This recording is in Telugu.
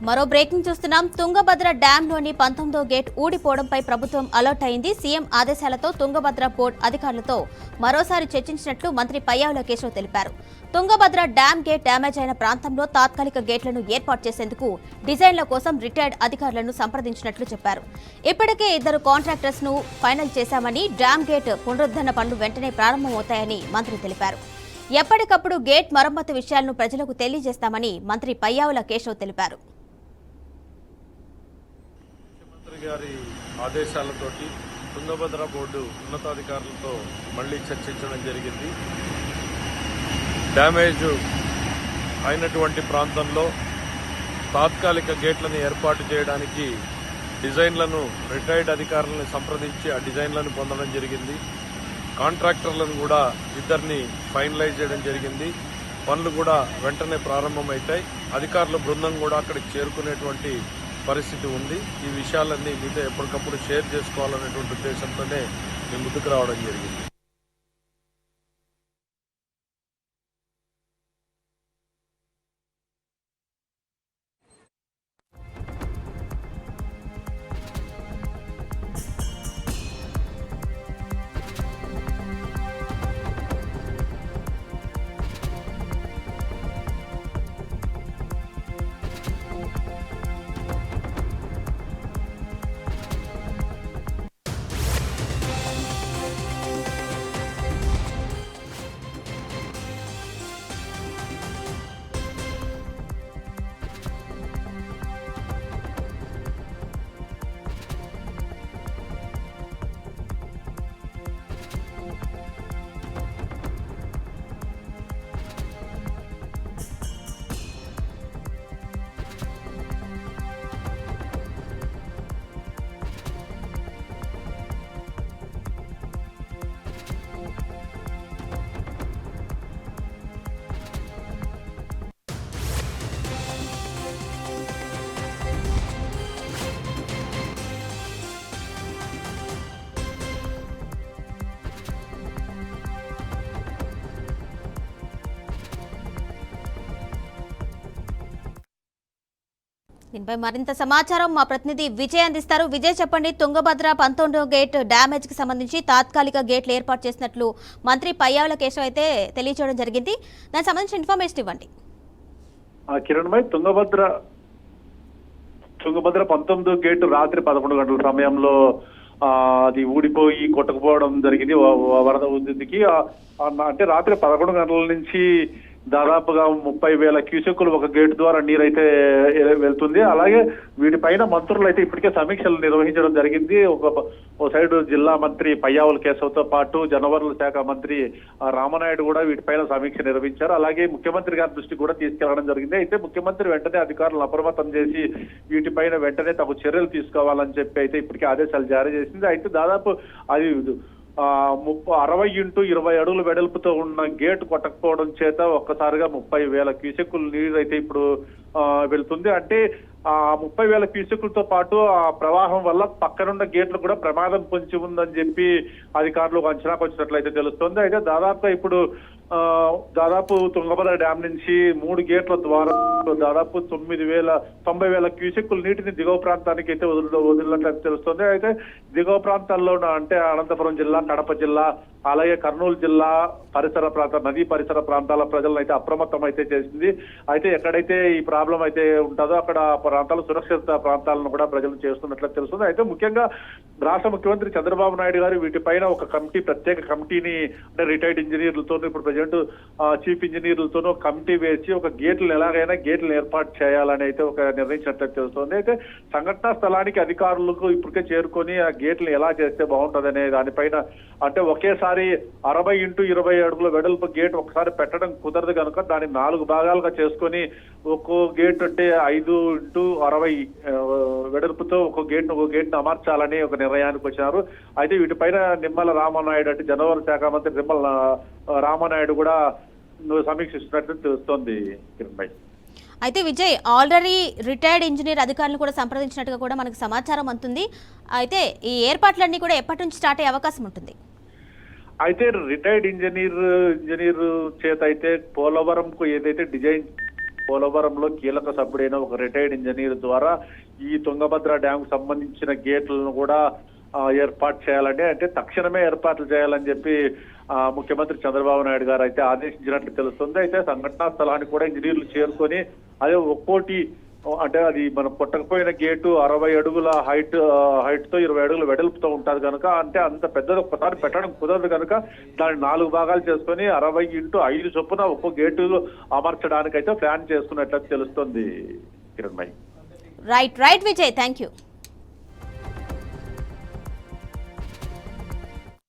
మరో బ్రేకింగ్ చూస్తున్నాం. తుంగభద్ర డ్యాంలోని 19వ గేట్ ఊడిపోవడంపై ప్రభుత్వం అలర్ట్ అయింది. సీఎం ఆదేశాలతో తుంగభద్ర బోర్డు అధికారులతో మరోసారి చర్చించినట్లు మంత్రి పయ్యావుల కేశవ్ తెలిపారు. తుంగభద్ర డ్యాం గేట్ డ్యామేజ్ అయిన ప్రాంతంలో తాత్కాలిక గేట్లను ఏర్పాటు చేసేందుకు డిజైన్ల కోసం రిటైర్డ్ అధికారులను సంప్రదించినట్లు చెప్పారు. ఇప్పటికే 2 కాంట్రాక్టర్స్ ను ఫైనల్ చేశామని, డ్యాం గేట్ పునరుద్ధరణ పనులు వెంటనే ప్రారంభమవుతాయని మంత్రి తెలిపారు. ఎప్పటికప్పుడు గేట్ మరమ్మతు విషయాలను ప్రజలకు తెలియజేస్తామని మంత్రి పయ్యావుల కేశవ్ తెలిపారు. ముఖ్యమంత్రి గారి ఆదేశాలతోటి తుంగభద్ర బోర్డు ఉన్నతాధికారులతో మళ్లీ చర్చించడం జరిగింది. డ్యామేజ్ అయినటువంటి ప్రాంతంలో తాత్కాలిక గేట్లను ఏర్పాటు చేయడానికి డిజైన్లను రిటైర్డ్ అధికారులను సంప్రదించి ఆ డిజైన్లను పొందడం జరిగింది. కాంట్రాక్టర్లను కూడా 2 ఫైనలైజ్ చేయడం జరిగింది. పనులు కూడా వెంటనే ప్రారంభమవుతాయి. అధికారుల బృందం కూడా అక్కడికి చేరుకునేటువంటి పరిస్థితి ఉంది. ఈ విషయాలన్నీ మీతో ఎప్పటికప్పుడు షేర్ చేసుకోవాలనేటువంటి ఉద్దేశంతోనే మేము ముందుకు రావడం జరిగింది. దీనిపై మరింత సమాచారం మా ప్రతినిధి విజయ్ అందిస్తారు. విజయ్, చెప్పండి. తుంగభద్ర 19వ గేట్ డ్యామేజ్ కి సంబంధించి తాత్కాలిక గేట్లు ఏర్పాటు చేసినట్లు మంత్రి పయ్యావుల కేశవ్ అయితే తెలియజేయడం జరిగింది. దానికి సంబంధించిన ఇన్ఫర్మేషన్ ఇవ్వండి. కిరణ్మయ్, తుంగభద్ర 19వ గేటు రాత్రి 11 గంటల సమయంలో అది ఊడిపోయి కొట్టుకుపోవడం జరిగింది. వరద ఉధృతికి అంటే రాత్రి 11 గంటల నుంచి దాదాపుగా 30,000 క్యూసెక్కులు ఒక గేటు ద్వారా నీరైతే వెళ్తుంది. అలాగే వీటిపైన మంత్రులు అయితే ఇప్పటికే సమీక్షలు నిర్వహించడం జరిగింది. ఓ సైడ్ జిల్లా మంత్రి పయ్యావుల కేశవ్తో పాటు జలవనరుల శాఖ మంత్రి రామనాయుడు కూడా వీటిపైన సమీక్ష నిర్వహించారు. అలాగే ముఖ్యమంత్రి గారి దృష్టికి కూడా తీసుకెళ్లడం జరిగింది. అయితే ముఖ్యమంత్రి వెంటనే అధికారులను అప్రమత్తం చేసి వీటిపైన వెంటనే తగు చర్యలు తీసుకోవాలని చెప్పి అయితే ఇప్పటికే ఆదేశాలు జారీ చేసింది. అయితే దాదాపు అది 60x20 అడుగుల వెడల్పుతో ఉన్న గేటు కొట్టకపోవడం చేత ఒక్కసారిగా 30,000 క్యూసెక్కులు నీరు అయితే ఇప్పుడు వెళ్తుంది. అంటే ఆ 30,000 క్యూసెక్కులతో పాటు ఆ ప్రవాహం వల్ల పక్కనున్న గేట్లు కూడా ప్రమాదం పొంచి ఉందని చెప్పి అధికారులు అంచనాకు వచ్చినట్లయితే తెలుస్తుంది. అయితే దాదాపు తుంగభద్ర డ్యాం నుంచి 3 గేట్ల ద్వారా దాదాపు 90,000 క్యూసెక్కులు నీటిని దిగువ ప్రాంతానికి అయితే వదిలినట్లయితే తెలుస్తుంది. అయితే దిగువ ప్రాంతాల్లో అంటే అనంతపురం జిల్లా, కడప జిల్లా, అలాగే కర్నూలు జిల్లా నదీ పరిసర ప్రాంతాల ప్రజలను అయితే అప్రమత్తం అయితే చేసింది. అయితే ఎక్కడైతే ఈ ప్రాబ్లం అయితే ఉంటుందో అక్కడ ప్రాంతాలు సురక్షిత ప్రాంతాలను కూడా ప్రజలు చేస్తున్నట్లు తెలుస్తుంది. అయితే ముఖ్యంగా రాష్ట్ర ముఖ్యమంత్రి చంద్రబాబు నాయుడు గారు వీటిపైన ఒక ప్రత్యేక కమిటీని అంటే రిటైర్డ్ ఇంజనీర్లతో ఇప్పుడు ప్రజెంట్ చీఫ్ ఇంజనీర్లతోనూ కమిటీ వేసి ఒక గేట్లను ఏర్పాటు చేయాలని అయితే ఒక నిర్ణయించినట్లు తెలుస్తుంది. అయితే సంఘటనా స్థలానికి అధికారులకు ఇప్పటికే చేరుకొని ఆ గేట్లు ఎలా చేస్తే బాగుంటుంది అనే దానిపైన అంటే ఒకేసారి 60x20 అడుగుల వెడల్పు గేట్ ఒకసారి పెట్టడం కుదరదు కనుక దాన్ని 4 భాగాలుగా చేసుకొని ఒక్కో గేట్ అంటే 5x60 వెడల్పుతో ఒక గేట్ను అమర్చాలని ఒక నిర్ణయానికి వచ్చారు. అయితే వీటిపైన నిమ్మల రామనాయుడు అంటే జలవనరుల శాఖ మంత్రి నిమ్మల రామనాయుడు కూడా సమీక్షిస్తున్నట్లు తెలుస్తోంది. కిరణ్, అయితే విజయ్, ఆల్రెడీ రిటైర్డ్ ఇంజనీర్ అధికారులను కూడా సంప్రదించినట్టుగా కూడా మనకు సమాచారం అందుతుంది. అయితే ఈ ఏర్పాట్లన్నీ కూడా ఎప్పటి నుంచి స్టార్ట్ అయ్యే అవకాశం ఉంటుంది? అయితే రిటైర్డ్ ఇంజనీర్ చేత అయితే పోలవరంకు ఏదైతే డిజైన్ పోలవరంలో కీలక సభ్యుడైన ఒక రిటైర్డ్ ఇంజనీర్ ద్వారా ఈ తుంగభద్ర డ్యామ్ కు సంబంధించిన గేట్లను కూడా ఏర్పాటు చేయాలంటే అంటే తక్షణమే ఏర్పాట్లు చేయాలని చెప్పి ముఖ్యమంత్రి చంద్రబాబు నాయుడు గారు అయితే ఆదేశించినట్లు తెలుస్తుంది. అయితే సంఘటనా స్థలానికి కూడా ఇంజనీర్లు చేరుకొని అదే ఒక్కోటి అంటే అది మనం కొట్టకపోయిన గేటు 60 అడుగుల హైట్ తో 20 అడుగుల వెడల్పుతో ఉంటుంది కనుక అంటే అంత పెద్దది ఒక్కసారి పెట్టడం కుదరదు కనుక దాన్ని 4 భాగాలు చేసుకొని 60x5 చొప్పున ఒక్కో గేటు అమర్చడానికైతే ప్లాన్ చేసుకున్నట్లు తెలుస్తుంది. కిరణ్ భాయ్. Right Vijay, thank you.